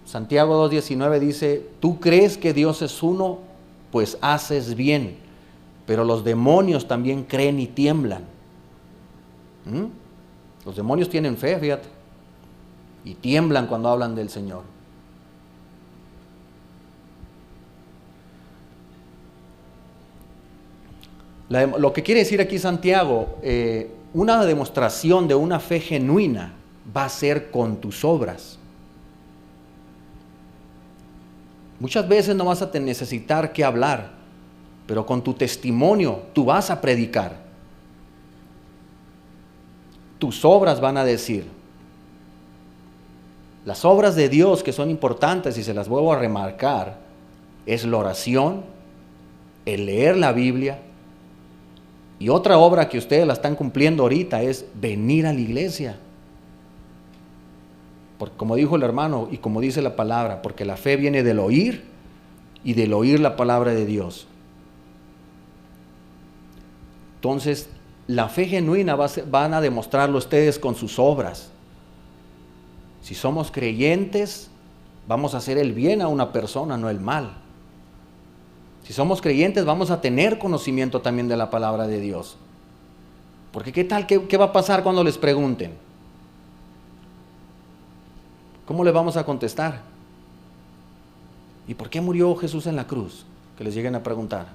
Santiago 2:19 dice, tú crees que Dios es uno, pues haces bien, pero los demonios también creen y tiemblan. Los demonios tienen fe, fíjate, y tiemblan cuando hablan del Señor. Lo que quiere decir aquí Santiago, una demostración de una fe genuina va a ser con tus obras. Muchas veces no vas a necesitar que hablar, pero con tu testimonio tú vas a predicar. Tus obras van a decir. Las obras de Dios que son importantes, y se las vuelvo a remarcar, es la oración, el leer la Biblia, y otra obra que ustedes la están cumpliendo ahorita es venir a la iglesia. Porque como dijo el hermano y como dice la palabra, porque la fe viene del oír y del oír la palabra de Dios. Entonces, la fe genuina van a demostrarlo ustedes con sus obras. Si somos creyentes, vamos a hacer el bien a una persona, no el mal. Si somos creyentes, vamos a tener conocimiento también de la palabra de Dios. Porque ¿qué tal? ¿Qué va a pasar cuando les pregunten? ¿Cómo le vamos a contestar? ¿Y por qué murió Jesús en la cruz? Que les lleguen a preguntar.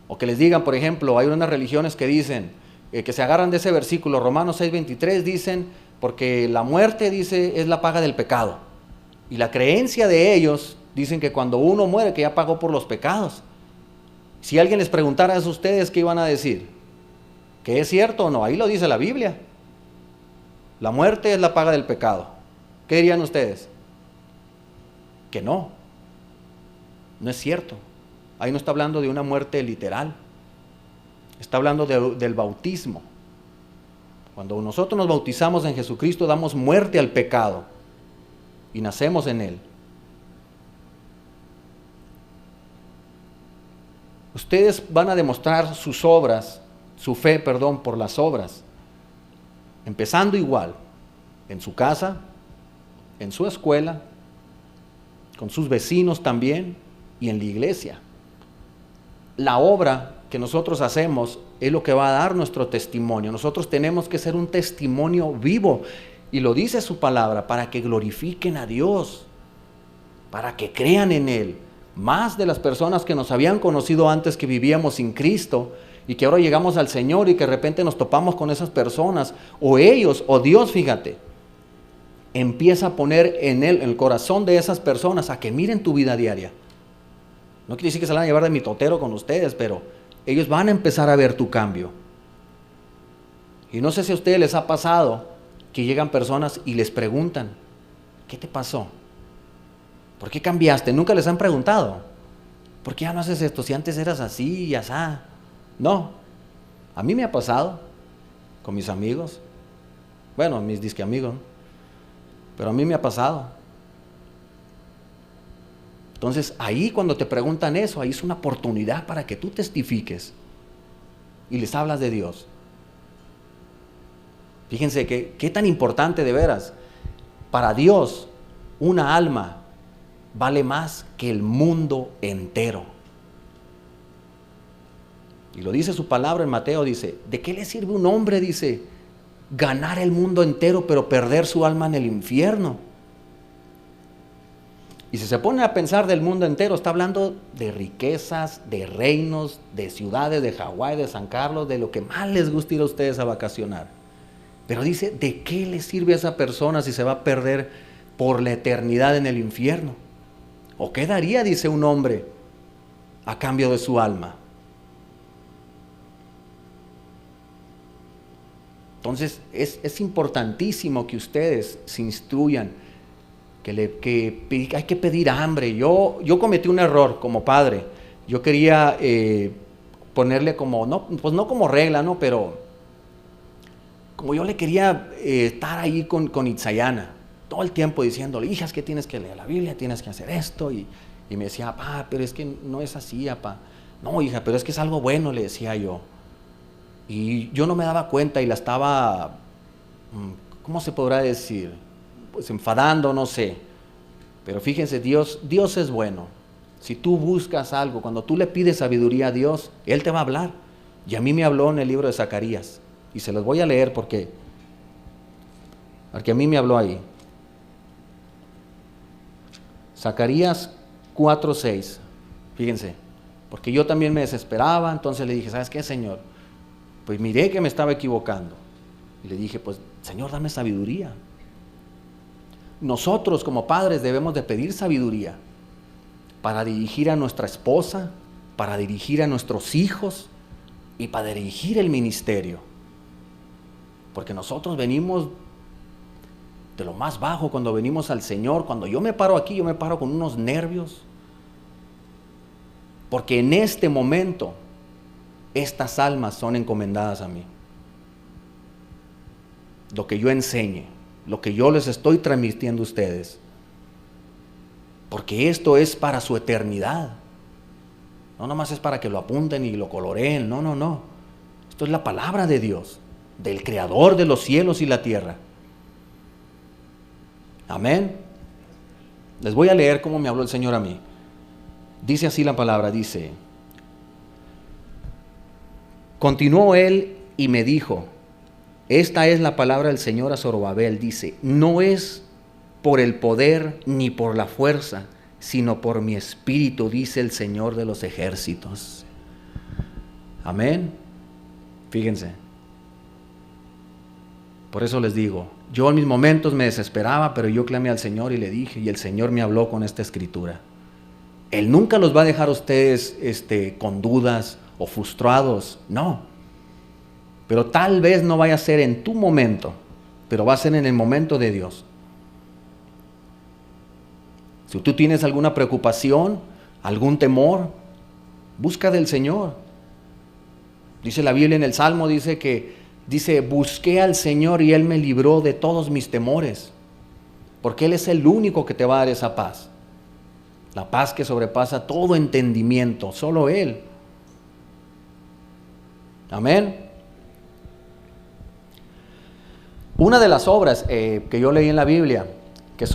O que les digan, por ejemplo, hay unas religiones que dicen, que se agarran de ese versículo, Romanos 6:23, dicen, porque la muerte, dice, es la paga del pecado. Y la creencia de ellos, dicen que cuando uno muere, que ya pagó por los pecados. Si alguien les preguntara eso a ustedes, ¿qué iban a decir? ¿Que es cierto o no? Ahí lo dice la Biblia. La muerte es la paga del pecado. ¿Qué dirían ustedes? Que no. No es cierto. Ahí no está hablando de una muerte literal. Está hablando del bautismo. Cuando nosotros nos bautizamos en Jesucristo, damos muerte al pecado y nacemos en Él. Ustedes van a demostrar sus obras, su fe, por las obras. Empezando igual, en su casa, en su escuela, con sus vecinos también y en la iglesia. La obra que nosotros hacemos es lo que va a dar nuestro testimonio. Nosotros tenemos que ser un testimonio vivo, y lo dice su palabra, para que glorifiquen a Dios, para que crean en Él. Más de las personas que nos habían conocido antes, que vivíamos sin Cristo y que ahora llegamos al Señor y que de repente nos topamos con esas personas, o ellos, o Dios, fíjate, empieza a poner en el corazón de esas personas a que miren tu vida diaria. No quiere decir que se la van a llevar de mitotero con ustedes, pero ellos van a empezar a ver tu cambio. Y no sé si a ustedes les ha pasado que llegan personas y les preguntan, ¿qué te pasó? ¿Por qué cambiaste? Nunca les han preguntado, ¿por qué ya no haces esto? Si antes eras así y asá. No, a mí me ha pasado con mis amigos, bueno, mis disque amigos, ¿no? Pero a mí me ha pasado. Entonces, ahí cuando te preguntan eso, ahí es una oportunidad para que tú testifiques y les hablas de Dios. Fíjense qué tan importante de veras. Para Dios, una alma vale más que el mundo entero. Y lo dice su palabra en Mateo, dice, ¿de qué le sirve un hombre, dice, ganar el mundo entero pero perder su alma en el infierno? Y si se pone a pensar del mundo entero, está hablando de riquezas, de reinos, de ciudades, de Hawái, de San Carlos, de lo que más les gusta ir a ustedes a vacacionar. Pero dice, ¿de qué le sirve a esa persona si se va a perder por la eternidad en el infierno? ¿O qué daría, dice un hombre, a cambio de su alma? Entonces es importantísimo que ustedes se instruyan, que hay que pedir hambre. Yo cometí un error como padre. Yo quería ponerle como, no como regla, ¿no? Pero como yo le quería estar ahí con Itzayana, todo el tiempo diciéndole, hijas, que tienes que leer la Biblia, tienes que hacer esto, y me decía, papá, pero es que no es así, papá. No, hija, pero es que es algo bueno, le decía yo. Y yo no me daba cuenta y la estaba, ¿cómo se podrá decir? Pues enfadando, no sé. Pero fíjense, Dios es bueno. Si tú buscas algo, cuando tú le pides sabiduría a Dios, Él te va a hablar. Y a mí me habló en el libro de Zacarías. Y se los voy a leer porque a mí me habló ahí. Zacarías 4:6. Fíjense, porque yo también me desesperaba, entonces le dije, ¿sabes qué, Señor? Pues miré que me estaba equivocando. Y le dije, pues, Señor, dame sabiduría. Nosotros como padres debemos de pedir sabiduría para dirigir a nuestra esposa, para dirigir a nuestros hijos y para dirigir el ministerio. Porque nosotros venimos de lo más bajo cuando venimos al Señor. Cuando yo me paro aquí, yo me paro con unos nervios. Porque en este momento, estas almas son encomendadas a mí. Lo que yo enseñe. lo que yo les estoy transmitiendo a ustedes. Porque esto es para su eternidad. No nomás es para que lo apunten y lo coloreen, no. Esto es la palabra de Dios, del Creador de los cielos y la tierra. Amén. Les voy a leer cómo me habló el Señor a mí. Dice así la palabra, dice: continuó él y me dijo, esta es la palabra del Señor a Zorobabel, dice, no es por el poder ni por la fuerza, sino por mi espíritu, dice el Señor de los ejércitos. Amén. Fíjense. Por eso les digo, yo en mis momentos me desesperaba, pero yo clamé al Señor y le dije, y el Señor me habló con esta escritura. Él nunca los va a dejar a ustedes con dudas o frustrados, no. Pero tal vez no vaya a ser en tu momento, pero va a ser en el momento de Dios. Si tú tienes alguna preocupación, algún temor, busca del Señor. Dice la Biblia en el Salmo, dice, busqué al Señor y Él me libró de todos mis temores. Porque Él es el único que te va a dar esa paz. La paz que sobrepasa todo entendimiento, solo Él. Amén. Una de las obras que yo leí en la Biblia,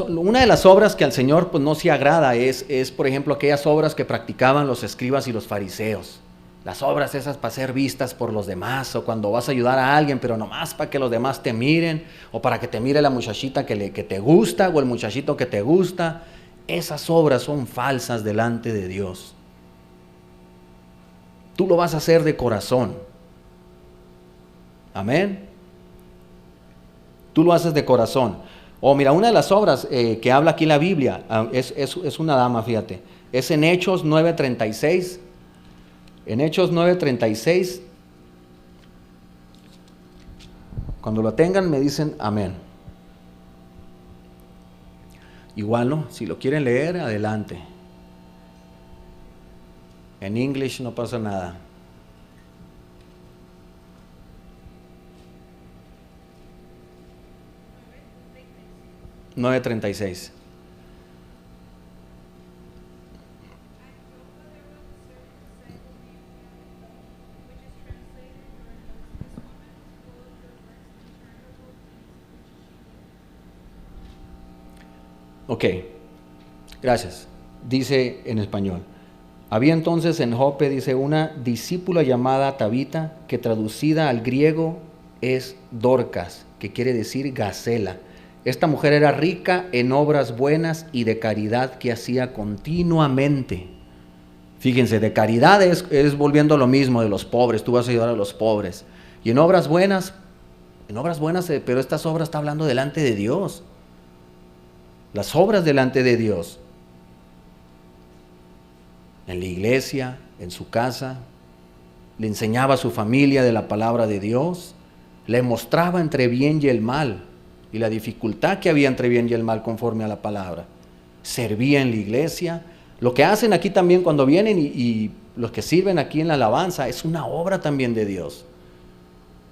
una de las obras que al Señor pues, no se agrada es, por ejemplo, aquellas obras que practicaban los escribas y los fariseos. Las obras esas para ser vistas por los demás, o cuando vas a ayudar a alguien, pero nomás para que los demás te miren, o para que te mire la muchachita que te gusta, o el muchachito que te gusta. Esas obras son falsas delante de Dios. Tú lo vas a hacer de corazón. Amén. Tú lo haces de corazón. Mira, una de las obras que habla aquí en la Biblia es una dama, fíjate. Es en Hechos 9:36. En Hechos 9:36. Cuando lo tengan me dicen amén. Igual, ¿no? Si lo quieren leer, adelante. En English no pasa nada. (9:36). Ok, gracias. Dice en español. Había entonces en Jope, dice, una discípula llamada Tabita, que traducida al griego es Dorcas, que quiere decir gacela. Esta mujer era rica en obras buenas y de caridad que hacía continuamente. Fíjense, de caridad es volviendo a lo mismo de los pobres, tú vas a ayudar a los pobres. Y en obras buenas, pero estas obras está hablando delante de Dios. Las obras delante de Dios. En la iglesia, en su casa, le enseñaba a su familia de la palabra de Dios, le mostraba entre bien y el mal, y la dificultad que había entre bien y el mal conforme a la palabra. Servía en la iglesia. Lo que hacen aquí también cuando vienen y los que sirven aquí en la alabanza es una obra también de Dios.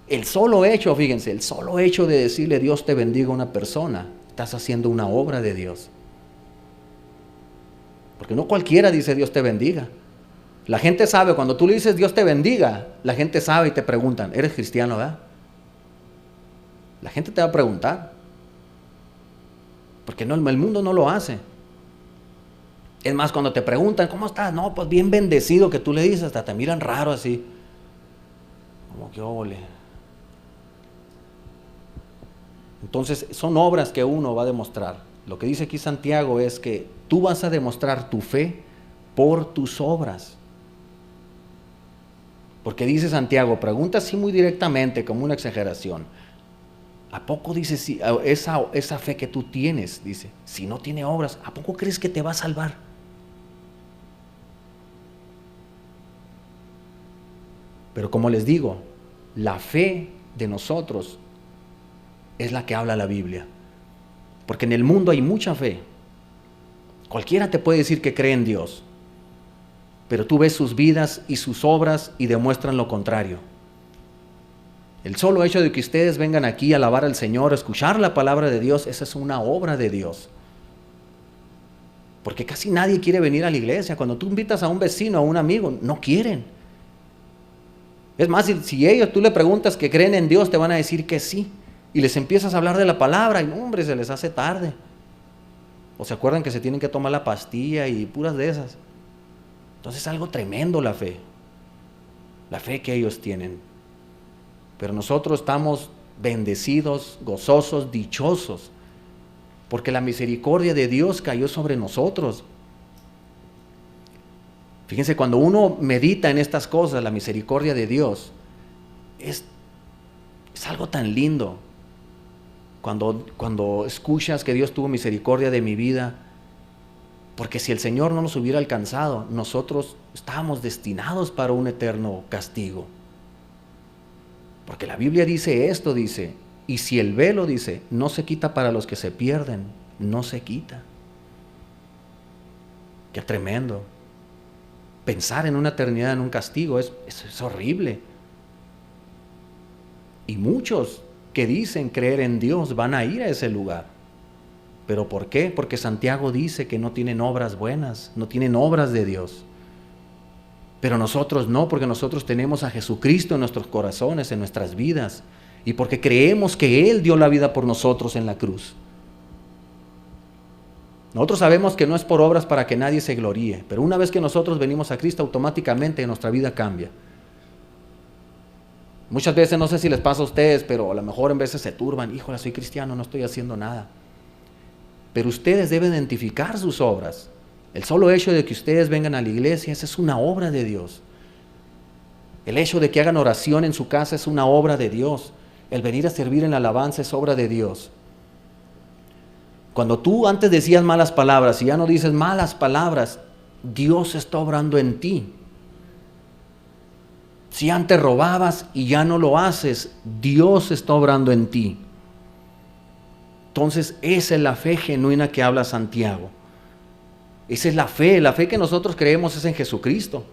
El solo hecho, fíjense, el solo hecho de decirle Dios te bendiga a una persona, estás haciendo una obra de Dios. Porque no cualquiera dice Dios te bendiga. La gente sabe, cuando tú le dices Dios te bendiga, la gente sabe y te preguntan, ¿eres cristiano, verdad? La gente te va a preguntar. Porque no, el mundo no lo hace. Es más, cuando te preguntan, ¿cómo estás? No, pues bien bendecido, que tú le dices, hasta te miran raro así. Como que óvole. Entonces, son obras que uno va a demostrar. Lo que dice aquí Santiago es que tú vas a demostrar tu fe por tus obras. Porque dice Santiago, pregunta así muy directamente, como una exageración. ¿A poco dice esa fe que tú tienes, dice, si no tiene obras, ¿a poco crees que te va a salvar? Pero como les digo, la fe de nosotros es la que habla la Biblia. Porque en el mundo hay mucha fe. Cualquiera te puede decir que cree en Dios, pero tú ves sus vidas y sus obras y demuestran lo contrario. El solo hecho de que ustedes vengan aquí a alabar al Señor, a escuchar la palabra de Dios, esa es una obra de Dios. Porque casi nadie quiere venir a la iglesia. Cuando tú invitas a un vecino, a un amigo, no quieren. Es más, si tú le preguntas que creen en Dios, te van a decir que sí. Y les empiezas a hablar de la palabra y no, hombre, se les hace tarde. O se acuerdan que se tienen que tomar la pastilla y puras de esas. Entonces es algo tremendo la fe que ellos tienen. Pero nosotros estamos bendecidos, gozosos, dichosos, porque la misericordia de Dios cayó sobre nosotros. Fíjense, cuando uno medita en estas cosas, la misericordia de Dios, es algo tan lindo. Cuando escuchas que Dios tuvo misericordia de mi vida, porque si el Señor no nos hubiera alcanzado, nosotros estábamos destinados para un eterno castigo. Porque la Biblia dice esto, dice, y si el velo, dice, no se quita para los que se pierden, no se quita. Qué tremendo. Pensar en una eternidad en un castigo es horrible. Y muchos que dicen creer en Dios van a ir a ese lugar. ¿Pero por qué? Porque Santiago dice que no tienen obras buenas, no tienen obras de Dios. Pero nosotros no, porque nosotros tenemos a Jesucristo en nuestros corazones, en nuestras vidas, y porque creemos que Él dio la vida por nosotros en la cruz. Nosotros sabemos que no es por obras para que nadie se gloríe, pero una vez que nosotros venimos a Cristo, automáticamente nuestra vida cambia. Muchas veces, no sé si les pasa a ustedes, pero a lo mejor en veces se turban, híjole, soy cristiano, no estoy haciendo nada. Pero ustedes deben identificar sus obras. El solo hecho de que ustedes vengan a la iglesia, esa es una obra de Dios. El hecho de que hagan oración en su casa es una obra de Dios. El venir a servir en la alabanza es obra de Dios. Cuando tú antes decías malas palabras y ya no dices malas palabras, Dios está obrando en ti. Si antes robabas y ya no lo haces, Dios está obrando en ti. Entonces esa es la fe genuina que habla Santiago. Esa es la fe que nosotros creemos es en Jesucristo.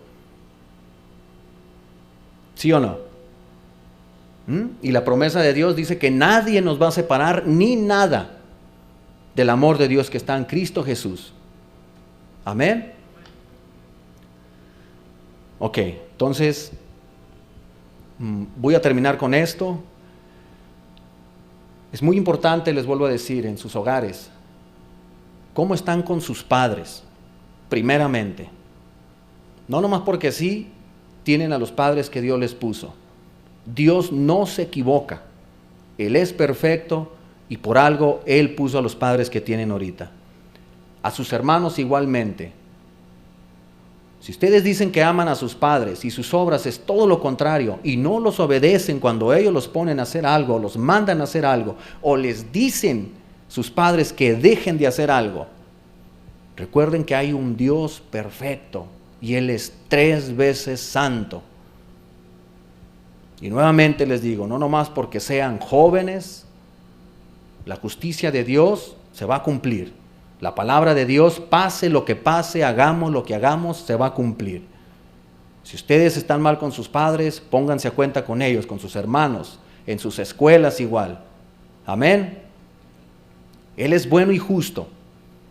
¿Sí o no? Y la promesa de Dios dice que nadie nos va a separar ni nada del amor de Dios que está en Cristo Jesús. Amén. Ok, entonces voy a terminar con esto. Es muy importante, les vuelvo a decir, en sus hogares, cómo están con sus padres, primeramente. No nomás porque sí, tienen a los padres que Dios les puso. Dios no se equivoca. Él es perfecto y por algo Él puso a los padres que tienen ahorita. A sus hermanos igualmente. Si ustedes dicen que aman a sus padres y sus obras es todo lo contrario y no los obedecen cuando ellos los ponen a hacer algo, los mandan a hacer algo o les dicen sus padres que dejen de hacer algo, recuerden que hay un Dios perfecto y Él es 3 veces santo. Y nuevamente les digo, no nomás porque sean jóvenes, la justicia de Dios se va a cumplir. La palabra de Dios, pase lo que pase, hagamos lo que hagamos, se va a cumplir. Si ustedes están mal con sus padres, pónganse a cuenta con ellos, con sus hermanos, en sus escuelas igual. Amén. Él es bueno y justo.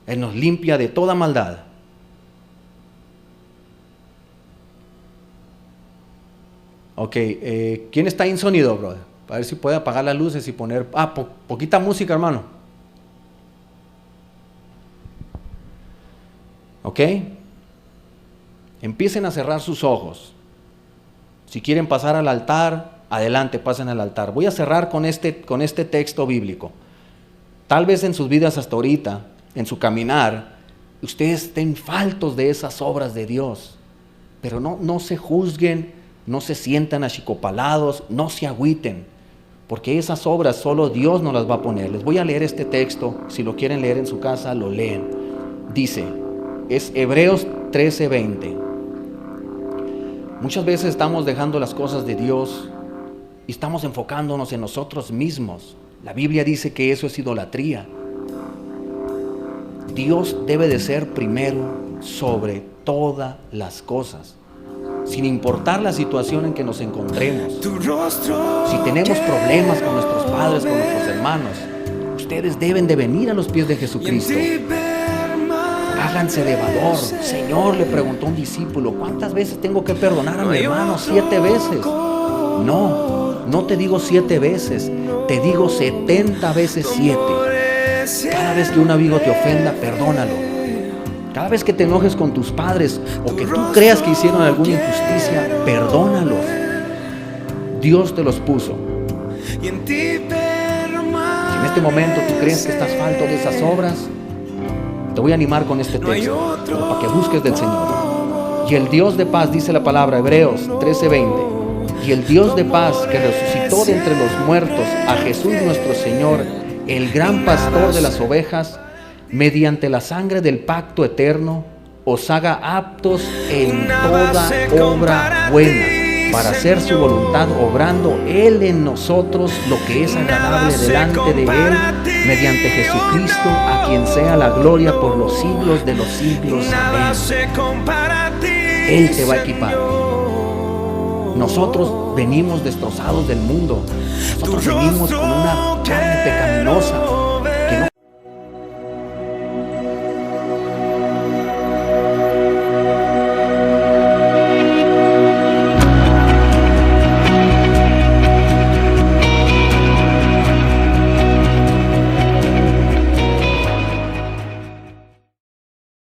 Él nos limpia de toda maldad. Ok, ¿quién está en sonido, brother? A ver si puede apagar las luces y poner... poquita música, hermano. ¿Ok? Empiecen a cerrar sus ojos. Si quieren pasar al altar, adelante, pasen al altar. Voy a cerrar con este texto bíblico. Tal vez en sus vidas hasta ahorita, en su caminar, ustedes estén faltos de esas obras de Dios. Pero no se juzguen, no se sientan achicopalados, no se agüiten. Porque esas obras solo Dios nos las va a poner. Les voy a leer este texto. Si lo quieren leer en su casa, lo leen. Dice... Es Hebreos 13:20. Muchas veces estamos dejando las cosas de Dios y estamos enfocándonos en nosotros mismos. La Biblia dice que eso es idolatría. Dios debe de ser primero sobre todas las cosas. sin importar la situación en que nos encontremos. Si tenemos problemas con nuestros padres, con nuestros hermanos, ustedes deben de venir a los pies de Jesucristo. Háganse deudor. Señor, le preguntó un discípulo, ¿cuántas veces tengo que perdonar a mi hermano? 7 veces. No te digo 7 veces, te digo 70 veces 7. Cada vez que un amigo te ofenda, perdónalo. Cada vez que te enojes con tus padres o que tú creas que hicieron alguna injusticia, perdónalos. Dios te los puso. Si en este momento tú crees que estás falto de esas obras, te voy a animar con este texto para que busques del Señor. Y el Dios de paz, dice la palabra, Hebreos 13:20, y el Dios de paz que resucitó de entre los muertos a Jesús nuestro Señor, el gran pastor de las ovejas, mediante la sangre del pacto eterno, os haga aptos en toda obra buena, para hacer su voluntad, obrando Él en nosotros lo que es agradable delante de Él, mediante Jesucristo, a quien sea la gloria por los siglos de los siglos. Amén. Él te va a equipar. Nosotros venimos destrozados del mundo. Nosotros venimos con una carne pecaminosa.